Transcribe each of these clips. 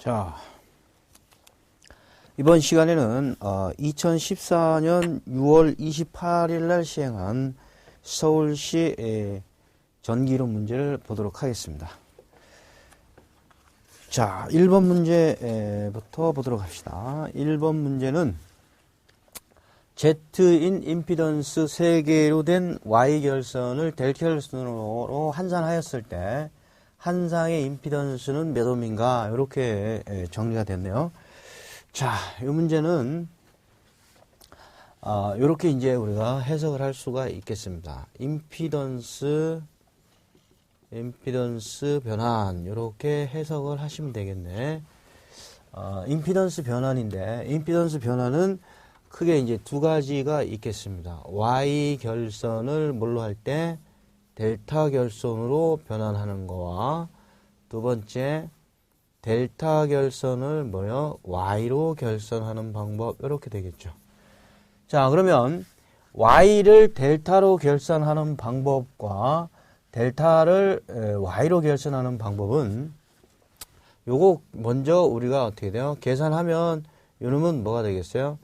자, 이번 시간에는 2014년 6월 28일 날 시행한 서울시 전기이론 문제를 보도록 하겠습니다. 자, 1번 문제부터 보도록 합시다. 1번 문제는 Z인 임피던스 3개로 된 Y결선을 델타결선으로 환산하였을 때 한상의 임피던스는 몇 옴인가? 이렇게 정리가 됐네요. 자, 이 문제는 이렇게 이제 우리가 해석을 할 수가 있겠습니다. 임피던스 변환 이렇게 해석을 하시면 되겠네. 임피던스 변환인데 임피던스 변환은 크게 이제 두 가지가 있겠습니다. Y 결선을 뭘로 할 때 델타 결선으로 변환하는 거와 두 번째 델타 결선을 Y로 결선하는 방법 이렇게 되겠죠. 자, 그러면 Y를 델타로 결선하는 방법과 델타를 Y로 결선하는 방법은 요거 먼저 우리가 어떻게 돼요? 계산하면 요놈은 뭐가 되겠어요?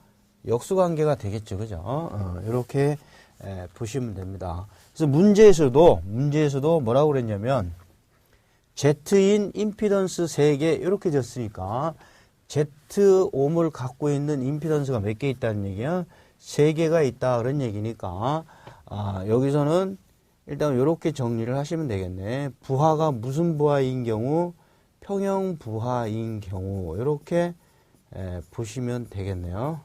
역수관계가 되겠죠. 그죠? 이렇게 보시면 됩니다. 그래서 문제에서도 뭐라고 그랬냐면 Z인 임피던스 3개 이렇게 줬으니까 Z옴을 갖고 있는 임피던스가 몇 개 있다는 얘기야? 3개가 있다 그런 얘기니까 여기서는 일단 이렇게 정리를 하시면 되겠네. 부하가 무슨 부하인 경우? 평형 부하인 경우 이렇게 보시면 되겠네요.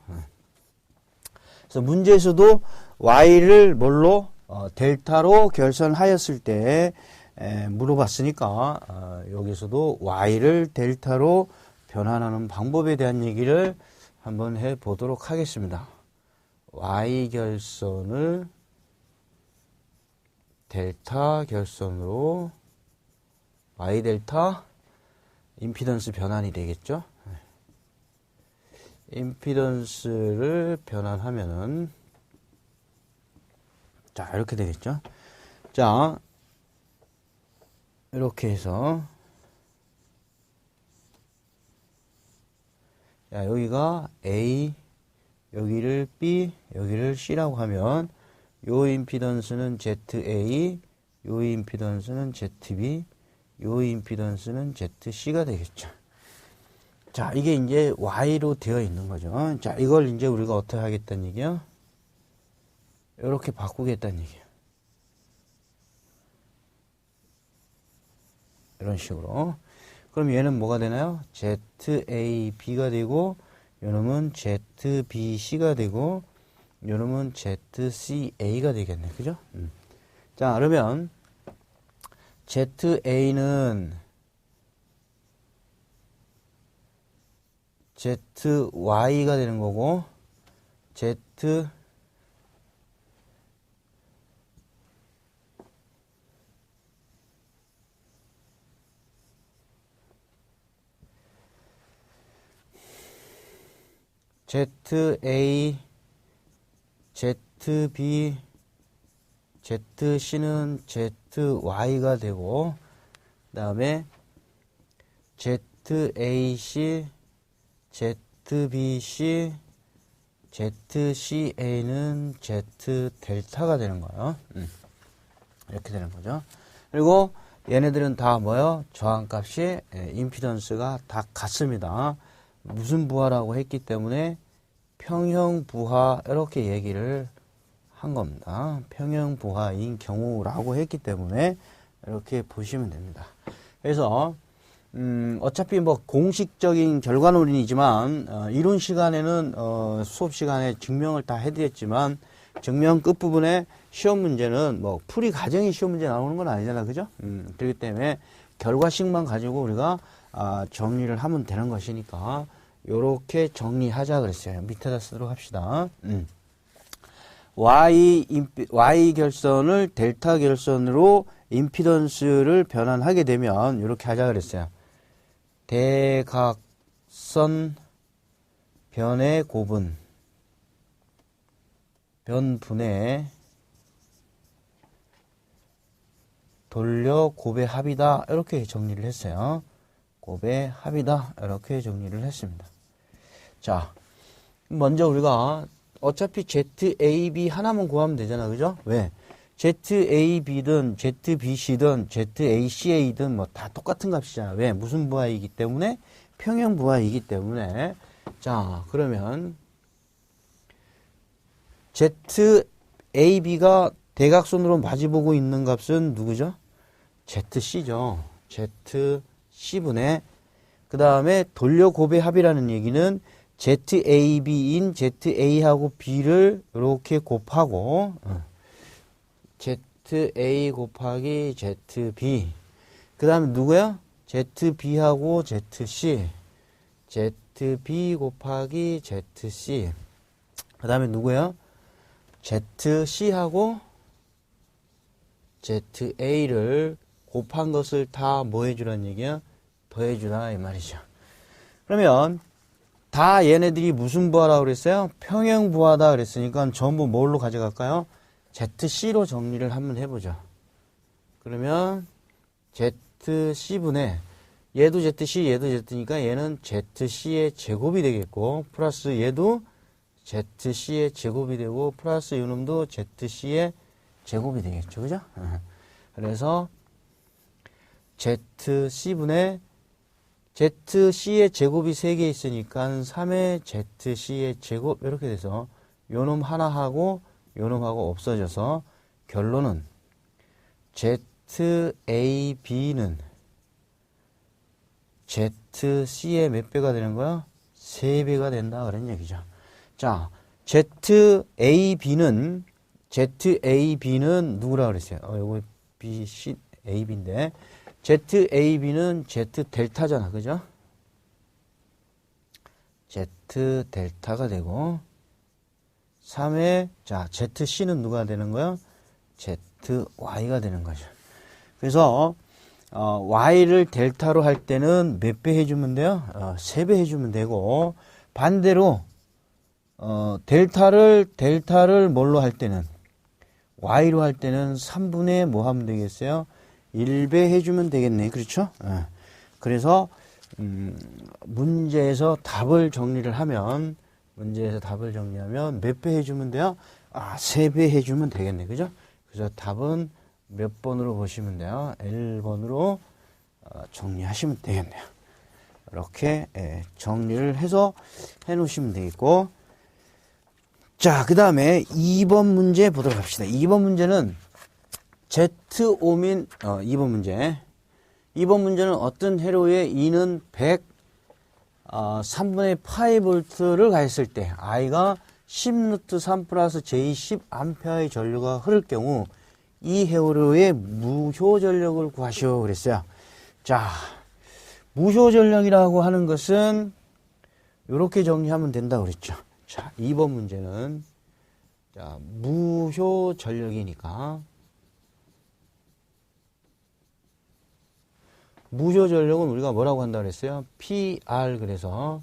그래서 문제에서도 Y를 뭘로? 델타로 결선하였을 때 물어봤으니까 여기서도 Y를 델타로 변환하는 방법에 대한 얘기를 한번 해보도록 하겠습니다. Y 결선을 델타 결선으로 Y 델타 임피던스 변환이 되겠죠. 임피던스를 변환하면은 자, 이렇게 되겠죠. 자, 이렇게 해서 자, 여기가 A, 여기를 B, 여기를 C라고 하면 요 임피던스는 ZA, 요 임피던스는 ZB, 요 임피던스는 ZC가 되겠죠. 자, 이게 이제 Y로 되어 있는 거죠. 자, 이걸 이제 우리가 어떻게 하겠다는 얘기야? 이렇게 바꾸겠다는 얘기야. 이런 식으로. 그럼 얘는 뭐가 되나요? ZAB가 되고, 요놈은 ZBC가 되고, 요놈은 ZCA가 되겠네. 그죠? 자, 그러면 ZA는 ZY가 되는 거고, ZA, ZB, ZC는 ZY가 되고, 그 다음에 ZAC, ZBC, ZCA는 Z 델타가 되는 거예요. 이렇게 되는 거죠. 그리고 얘네들은 다 뭐요? 저항값이 임피던스가 다 같습니다. 무슨 부하라고 했기 때문에 평형 부하 이렇게 얘기를 한 겁니다. 평형 부하인 경우라고 했기 때문에 이렇게 보시면 됩니다. 그래서 어차피 뭐 공식적인 결과론이지만 이론 시간에는 수업 시간에 증명을 다 해드렸지만 증명 끝부분에 시험 문제는 뭐 풀이 과정이 시험 문제 나오는 건 아니잖아. 그죠? 그렇기 때문에 결과식만 가지고 우리가 정리를 하면 되는 것이니까 요렇게 정리하자 그랬어요. 밑에다 쓰도록 합시다. Y 결선을 델타 결선으로 임피던스를 변환하게 되면 이렇게 하자 그랬어요. 대각선 변의 고분 변분의 돌려 곱의 합이다. 이렇게 정리를 했어요. 곱의 합이다. 이렇게 정리를 했습니다. 자, 먼저 우리가 어차피 ZAB 하나만 구하면 되잖아. 그죠? 왜? ZAB든 ZBC든 ZACA든 뭐 다 똑같은 값이잖아. 왜? 무슨 부하이기 때문에? 평형 부하이기 때문에. 자, 그러면 ZAB가 대각선으로 마주보고 있는 값은 누구죠? ZC죠. ZC분의 그 다음에 돌려 곱의 합이라는 얘기는 ZAB인 ZA하고 B를 이렇게 곱하고 ZA 곱하기 ZB 그 다음에 누구야? ZB하고 ZC ZB 곱하기 ZC 그 다음에 누구야? ZC하고 ZA를 곱한 것을 다 뭐 해주라는 얘기야? 더해주라 이 말이죠. 그러면 다 얘네들이 무슨 부하라고 그랬어요? 평형 부하다 그랬으니까 전부 뭘로 가져갈까요? ZC로 정리를 한번 해보죠. 그러면 ZC분의 얘도 ZC 얘도 Z니까 얘는 ZC의 제곱이 되겠고 플러스 얘도 ZC의 제곱이 되고 플러스 이놈도 ZC의 제곱이 되겠죠. 그죠? 그래서 ZC분의 ZC의 제곱이 3개 있으니까 3의 ZC의 제곱 이렇게 돼서 요놈 하나하고 요놈하고 없어져서 결론은 ZAB는 ZC의 몇 배가 되는 거야? 3배가 된다 그런 얘기죠. 자, ZAB는 누구라 그랬어요? 요거 B, C, AB인데 ZAB는 Z 델타잖아. 그죠? Z 델타가 되고 3의 자, ZC는 누가 되는 거야? ZY가 되는 거죠. 그래서 Y를 델타로 할 때는 몇 배 해주면 돼요? 3배 해주면 되고 반대로 델타를 뭘로 할 때는 Y로 할 때는 3분의 뭐 하면 되겠어요? 1배 해주면 되겠네. 그렇죠? 그래서 문제에서 답을 정리를 하면 몇 배 해주면 돼요? 3배 해주면 되겠네. 그죠? 그래서 답은 몇 번으로 보시면 돼요? 1번으로 정리하시면 되겠네요. 이렇게 정리를 해서 해놓으시면 되겠고 자, 그 다음에 2번 문제 보도록 합시다. 2번 문제는 Z5민 2번 문제는 어떤 회로에 E는 3분의 파이 볼트를 가했을 때 I가 10루트 3 플러스 J 10A의 전류가 흐를 경우 이 회로의 무효 전력을 구하시오 그랬어요. 자, 무효 전력이라고 하는 것은 이렇게 정리하면 된다고 그랬죠. 자, 2번 문제는 자, 무효 전력이니까 무효 전력은 우리가 뭐라고 한다고 그랬어요? PR 그래서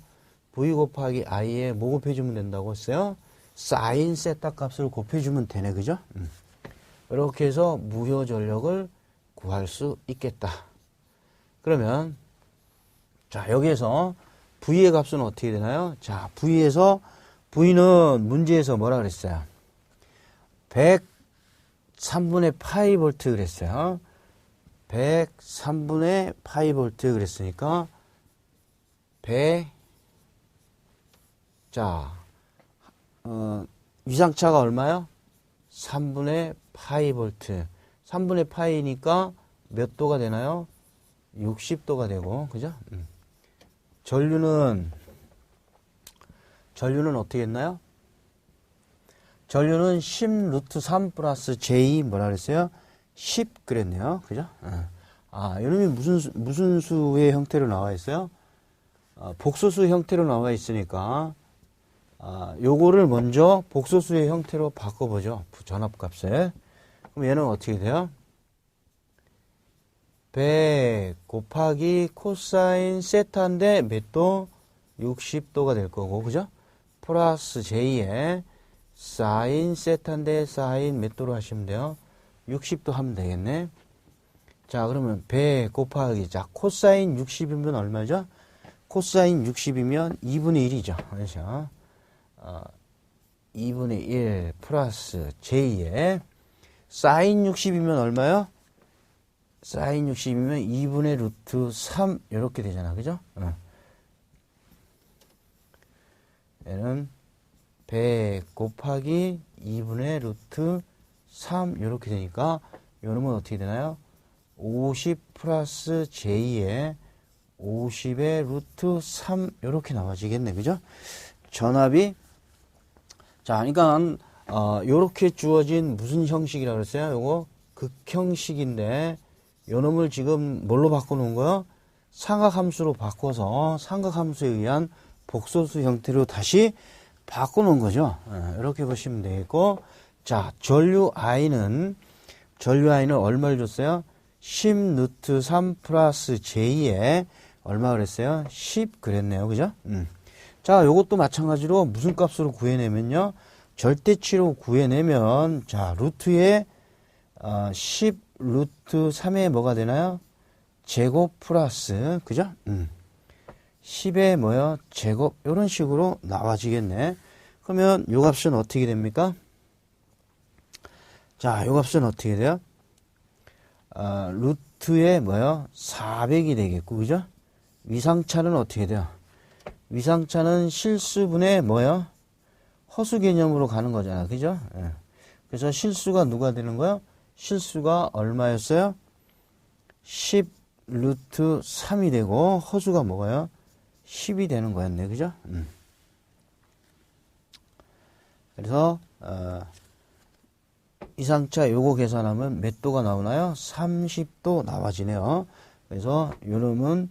V 곱하기 I에 뭐 곱해주면 된다고 했어요? 사인 세타 값을 곱해주면 되네. 그죠? 이렇게 해서 무효 전력을 구할 수 있겠다. 그러면 자, 여기에서 V의 값은 어떻게 되나요? 자, V는 문제에서 뭐라 그랬어요? 103분의 파이 볼트 그랬어요. 103분의 파이 볼트 그랬으니까 100 자, 위상차가 얼마요? 3분의 파이 볼트. 3분의 파이니까 몇 도가 되나요? 60도가 되고, 그죠? 전류는 어떻게 했나요? 전류는 10 루트 3 플러스 J 뭐라 그랬어요? 10 그랬네요. 그죠? 이놈이 무슨 수의 형태로 나와 있어요? 복소수 형태로 나와 있으니까, 요거를 먼저 복소수의 형태로 바꿔보죠. 전압값을. 그럼 얘는 어떻게 돼요? 100 곱하기 코사인 세타인데 몇 도? 60도가 될 거고, 그죠? 플러스 J에 사인 세타인데 사인 몇 도로 하시면 돼요? 60도 하면 되겠네. 자, 그러면 100 곱하기, 자, 코사인 60이면 얼마죠? 코사인 60이면 2분의 1이죠. 그래서, 2분의 1 플러스 J에, 사인 60이면 얼마요? 사인 60이면 2분의 루트 3, 이렇게 되잖아. 그죠? 얘는 100 곱하기 2분의 루트 3, 이렇게 되니까, 요 놈은 어떻게 되나요? 50 플러스 J에 50의 루트 3, 이렇게 나와지겠네. 그죠? 전압이, 자, 그러니까, 요렇게 주어진 무슨 형식이라고 그랬어요? 요거 극형식인데, 요 놈을 지금 뭘로 바꿔놓은 거요? 삼각함수로 바꿔서 삼각함수에 의한 복소수 형태로 다시 바꿔놓은 거죠. 이렇게 보시면 되겠고, 자, 전류 I는 얼마를 줬어요? 10 루트 3 플러스 J에 얼마 그랬어요? 10 그랬네요. 그죠? 자, 요것도 마찬가지로 무슨 값으로 구해내면요? 절대치로 구해내면, 자, 루트에, 10 루트 3에 뭐가 되나요? 제곱 플러스, 그죠? 10에 뭐요? 제곱, 요런 식으로 나와지겠네. 그러면 요 값은 어떻게 됩니까? 자, 요 값은 어떻게 돼요? 루트에 뭐요? 400이 되겠고, 그죠? 위상차는 어떻게 돼요? 위상차는 실수분의 뭐요? 허수 개념으로 가는 거잖아. 그죠? 예. 그래서 실수가 누가 되는 거요? 실수가 얼마였어요? 10 루트 3이 되고, 허수가 뭐가요? 10이 되는 거였네. 그죠? 그래서, 이상차 요거 계산하면 몇 도가 나오나요? 30도 나와지네요. 그래서 요 놈은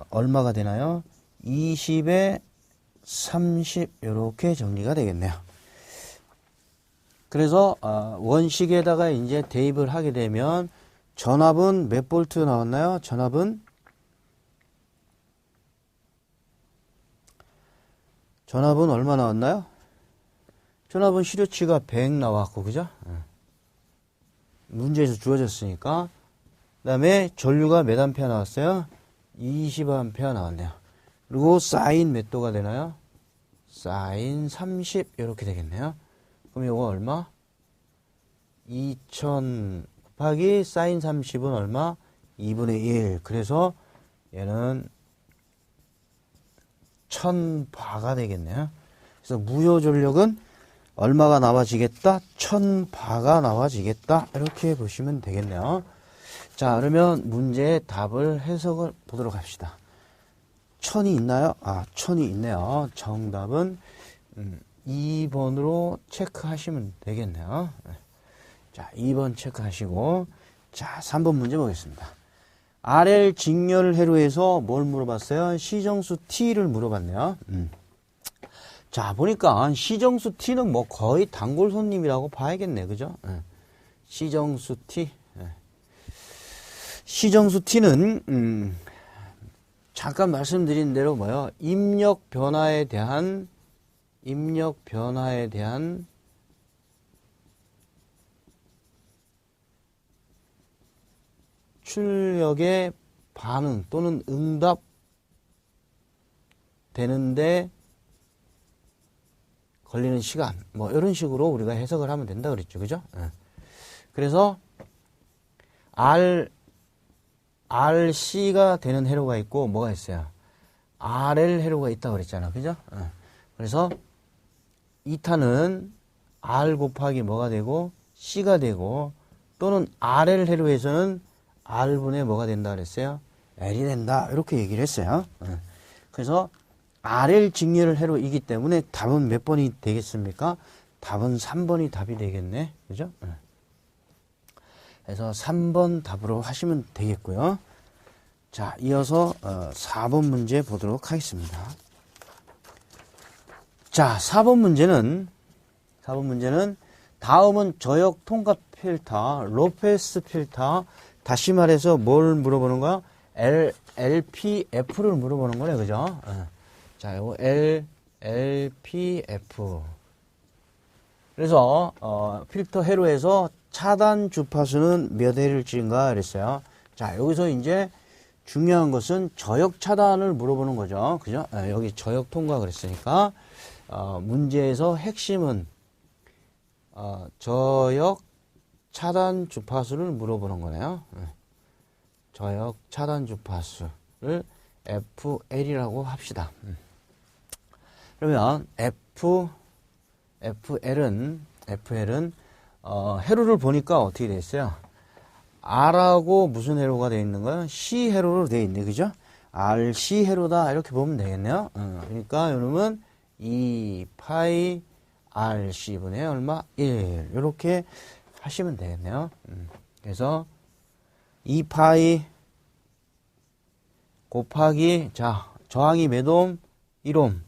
얼마가 되나요? 20에 30 이렇게 정리가 되겠네요. 그래서 원식에다가 이제 대입을 하게 되면 전압은 몇 볼트 나왔나요? 전압은 얼마 나왔나요? 전압은 실효치가 100 나왔고, 그죠? 문제에서 주어졌으니까. 그 다음에 전류가 몇 암페어 나왔어요? 20암페어 나왔네요. 그리고 사인 몇 도가 되나요? 사인 30 이렇게 되겠네요. 그럼 이거 얼마? 2000 곱하기 사인 30은 얼마? 2분의 1. 그래서 얘는 1000바가 되겠네요. 그래서 무효 전력은 얼마가 나와지겠다? 1000바가 나와지겠다. 이렇게 보시면 되겠네요. 자, 그러면 문제의 답을 해석을 보도록 합시다. 1000이 있나요? 1000이 있네요. 정답은 2번으로 체크하시면 되겠네요. 자, 2번 체크하시고, 자, 3번 문제 보겠습니다. RL 직렬 회로에서 뭘 물어봤어요? 시정수 T를 물어봤네요. 자, 보니까 시정수 T는 뭐 거의 단골 손님이라고 봐야겠네. 그죠? 시정수 T. 시정수 T는 잠깐 말씀드린 대로 뭐요? 입력 변화에 대한 출력의 반응 또는 응답 되는데 걸리는 시간, 뭐 이런 식으로 우리가 해석을 하면 된다 그랬죠. 그죠? 그래서 RC가 되는 회로가 있고 뭐가 있어요? RL 회로가 있다고 그랬잖아. 그죠? 그래서 2타는 R 곱하기 뭐가 되고 C가 되고, 또는 RL 회로에서는 R분의 뭐가 된다 그랬어요? L이 된다. 이렇게 얘기를 했어요. 그래서 RL 직렬 회로이기 때문에 답은 몇 번이 되겠습니까? 답은 3번이 답이 되겠네. 그죠? 그래서 3번 답으로 하시면 되겠고요. 자, 이어서 4번 문제 보도록 하겠습니다. 자, 4번 문제는 다음은 저역 통합 필터, 로페스 필터, 다시 말해서 뭘 물어보는 거야? LPF를 물어보는 거네. 그죠? 자, 요거 LPF. 그래서 필터 회로에서 차단 주파수는 몇 Hz인가 그랬어요. 자, 여기서 이제 중요한 것은 저역 차단을 물어보는 거죠. 그죠? 여기 저역 통과 그랬으니까 문제에서 핵심은 저역 차단 주파수를 물어보는 거네요. 저역 차단 주파수를 FL이라고 합시다. 그러면 FL은 회로를 보니까 어떻게 돼 있어요? R하고 무슨 회로가 되어 있는 거예요? C 회로로 되어 있네, 그죠? RC 회로다 이렇게 보면 되겠네요. 그러니까 여러분 2파이 RC분의 얼마? 1 이렇게 하시면 되겠네요. 그래서 2파이 곱하기 자 저항이 몇 옴? 1옴.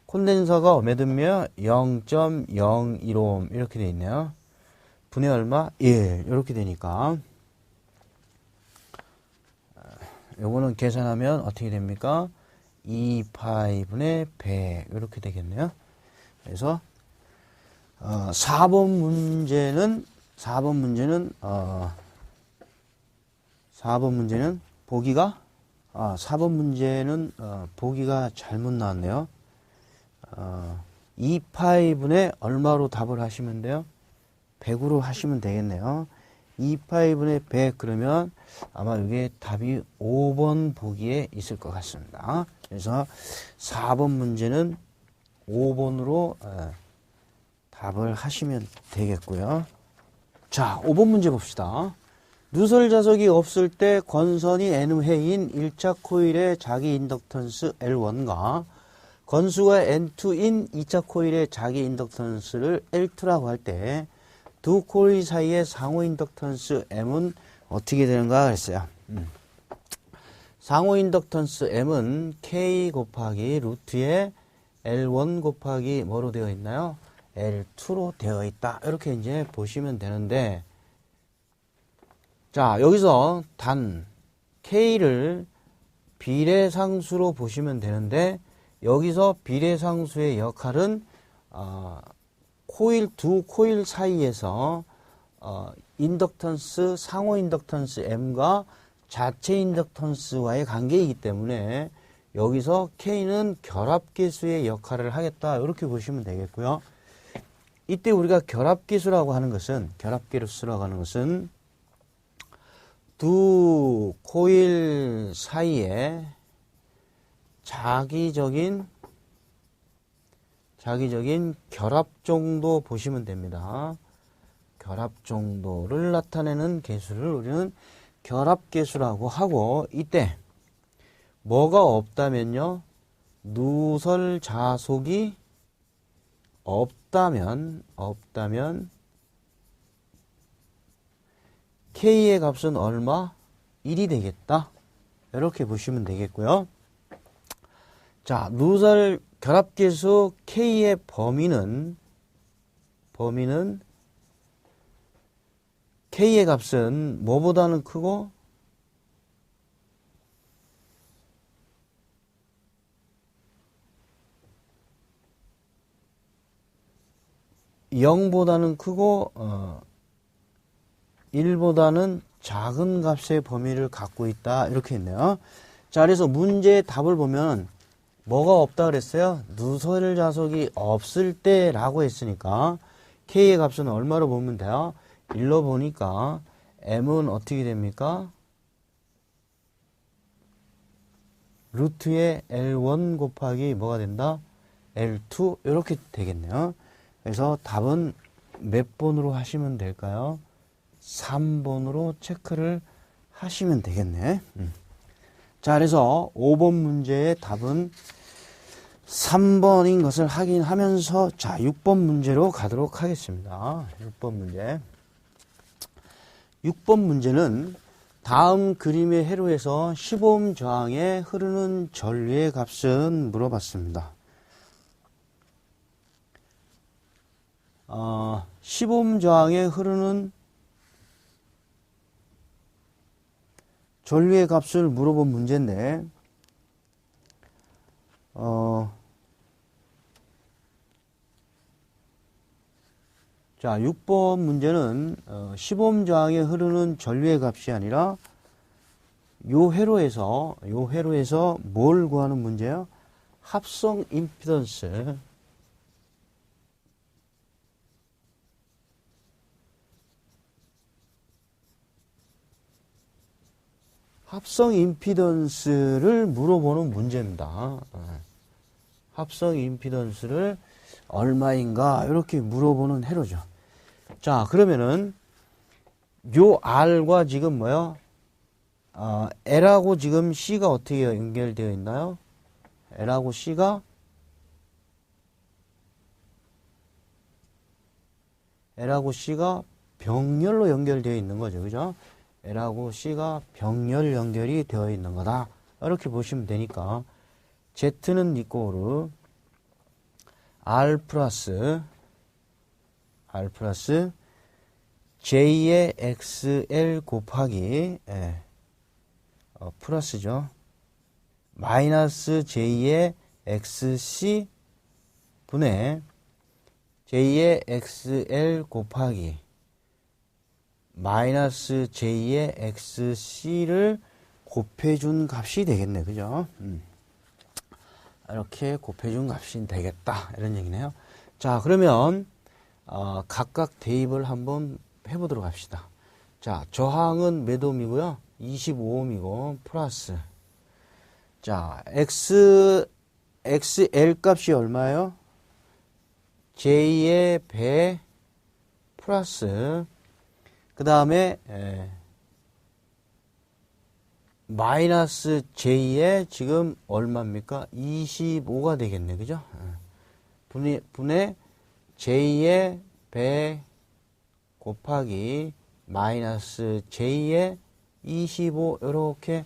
콘덴서가 몇 옴이요? 0.01옴 이렇게 되어 있네요. 분의 얼마? 1 이렇게 되니까 요거는 계산하면 어떻게 됩니까? 2파이 분의 100 이렇게 되겠네요. 그래서 4번 문제는 보기가 4번 문제는 보기가 잘못 나왔네요. 2파이 분의 얼마로 답을 하시면 돼요? 100으로 하시면 되겠네요. 2파이 분의 100 그러면 아마 이게 답이 5번 보기에 있을 것 같습니다. 그래서 4번 문제는 5번으로 답을 하시면 되겠고요. 자, 5번 문제 봅시다. 누설 자석이 없을 때 건선이 N회인 1차 코일의 자기 인덕턴스 L1과 건수가 N2인 2차 코일의 자기 인덕턴스를 L2라고 할 때 두 코일 사이의 상호 인덕턴스 M은 어떻게 되는가 그랬어요. 상호 인덕턴스 M은 K 곱하기 루트에 L1 곱하기 뭐로 되어 있나요? L2로 되어 있다. 이렇게 이제 보시면 되는데, 자, 여기서 단 K를 비례상수로 보시면 되는데, 여기서 비례상수의 역할은 두 코일 사이에서 인덕턴스, 상호 인덕턴스 M과 자체 인덕턴스와의 관계이기 때문에 여기서 K는 결합계수의 역할을 하겠다. 이렇게 보시면 되겠고요. 이때 우리가 결합계수라고 하는 것은 두 코일 사이에 자기적인 결합 정도 보시면 됩니다. 결합 정도를 나타내는 계수를 우리는 결합계수라고 하고, 이때 뭐가 없다면요, 누설 자속이 없다면 K의 값은 얼마? 1이 되겠다. 이렇게 보시면 되겠고요. 자, 누설 결합계수 K의 범위는 K의 값은 뭐보다는 크고 0보다는 크고 1보다는 작은 값의 범위를 갖고 있다. 이렇게 있네요. 자, 그래서 문제의 답을 보면 뭐가 없다 그랬어요? 누설 자석이 없을 때 라고 했으니까 K의 값은 얼마로 보면 돼요? 1로 보니까 M은 어떻게 됩니까? 루트의 L1 곱하기 뭐가 된다? L2 이렇게 되겠네요. 그래서 답은 몇 번으로 하시면 될까요? 3번으로 체크를 하시면 되겠네. 자, 그래서 5번 문제의 답은 3번인 것을 확인하면서 자, 6번 문제로 가도록 하겠습니다. 6번 문제. 6번 문제는 다음 그림의 회로에서 15옴 저항에 흐르는 전류의 값은 물어봤습니다. 15옴 저항에 흐르는 전류의 값을 물어본 문제인데, 자, 6번 문제는 15옴 저항에 흐르는 전류의 값이 아니라 요 회로에서 뭘 구하는 문제예요? 합성 임피던스. 합성 임피던스를 물어보는 문제입니다. 합성 임피던스를 얼마인가 이렇게 물어보는 회로죠. 자, 그러면은 요 R과 지금 뭐요? L하고 지금 C가 어떻게 연결되어 있나요? L하고 C가 병렬로 연결되어 있는 거죠. 그죠? L하고 C가 병렬 연결이 되어 있는 거다. 이렇게 보시면 되니까 Z는 이꼬르 R 플러스 J의 XL 곱하기 플러스죠. 마이너스 J의 XC 분의 J의 XL 곱하기 마이너스 J의 XC를 곱해준 값이 되겠네. 그죠? 이렇게 곱해준 값이 되겠다. 이런 얘기네요. 자, 그러면 각각 대입을 한번 해보도록 합시다. 자, 저항은 몇 옴이고요? 25옴이고 플러스 자, XL 값이 얼마예요? J의 배 플러스 그 다음에 마이너스 J의 지금 얼마입니까? 25가 되겠네. 그죠? 분의 J의 배 곱하기 마이너스 J의 25 이렇게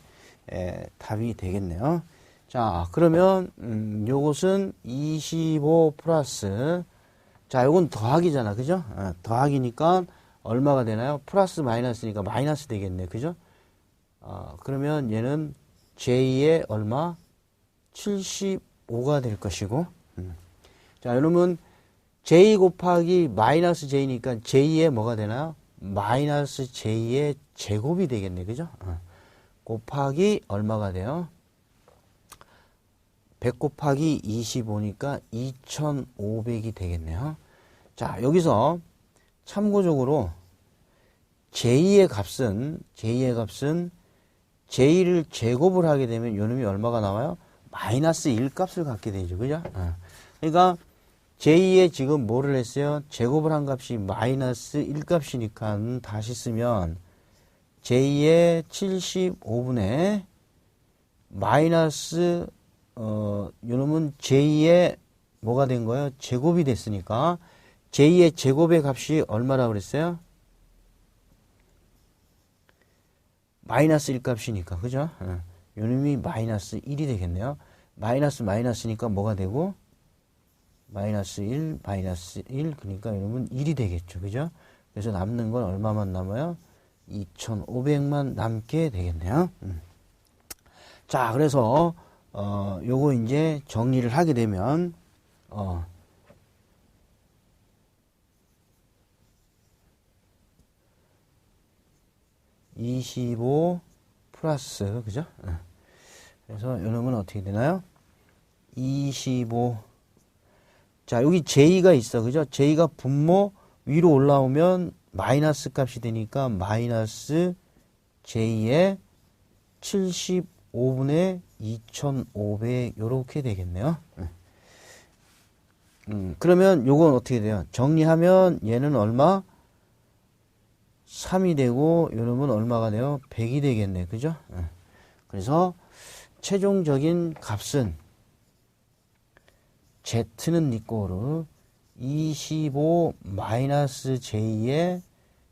답이 되겠네요. 자, 그러면 요것은 25 플러스 자, 요건 더하기잖아. 그죠? 더하기니까 얼마가 되나요? 플러스 마이너스니까 마이너스 되겠네. 그죠? 그러면 얘는 J의 얼마? 75가 될 것이고 자, 여러분 J 곱하기 마이너스 J니까 J의 뭐가 되나요? 마이너스 J의 제곱이 되겠네. 그죠? 곱하기 얼마가 돼요? 100 곱하기 25니까 2500이 되겠네요. 자, 여기서 참고적으로 J의 값은 J를 제곱을 하게 되면 요놈이 얼마가 나와요? 마이너스 1 값을 갖게 되죠. 그죠? 그러니까 J의 지금 뭐를 했어요? 제곱을 한 값이 마이너스 1 값이니까 다시 쓰면 J의 75분의 마이너스 요놈은 J의 뭐가 된 거예요? 제곱이 됐으니까 J의 제곱의 값이 얼마라고 그랬어요? 마이너스 1 값이니까 그죠? 요놈이 마이너스 1이 되겠네요. 마이너스니까 뭐가 되고 마이너스 1 그러니까 요놈은 1이 되겠죠. 그죠? 그래서 남는 건 얼마만 남아요? 2500만 남게 되겠네요. 자, 그래서 요거 이제 정리를 하게 되면 25 플러스 그죠? 그래서 요놈은 어떻게 되나요? 25 자, 여기 J가 있어. 그죠? J가 분모 위로 올라오면 마이너스 값이 되니까 마이너스 J의 75분의 2500 요렇게 되겠네요. 그러면 요건 어떻게 돼요? 정리하면 얘는 얼마? 3이 되고 요놈은 얼마가 돼요? 100이 되겠네. 그죠? 그래서 최종적인 값은 Z는 이꼬르 25 마이너스 J의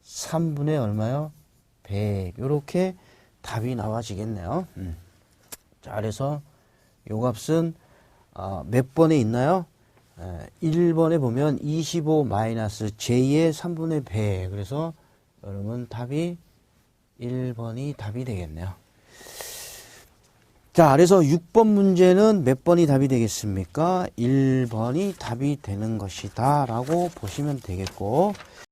3분의 얼마요? 100 요렇게 답이 나와지겠네요. 자, 그래서 요 값은 몇 번에 있나요? 1번에 보면 25 마이너스 J의 3분의 100 그래서 여러분 답이 1번이 답이 되겠네요. 자, 그래서 6번 문제는 몇 번이 답이 되겠습니까? 1번이 답이 되는 것이다 라고 보시면 되겠고,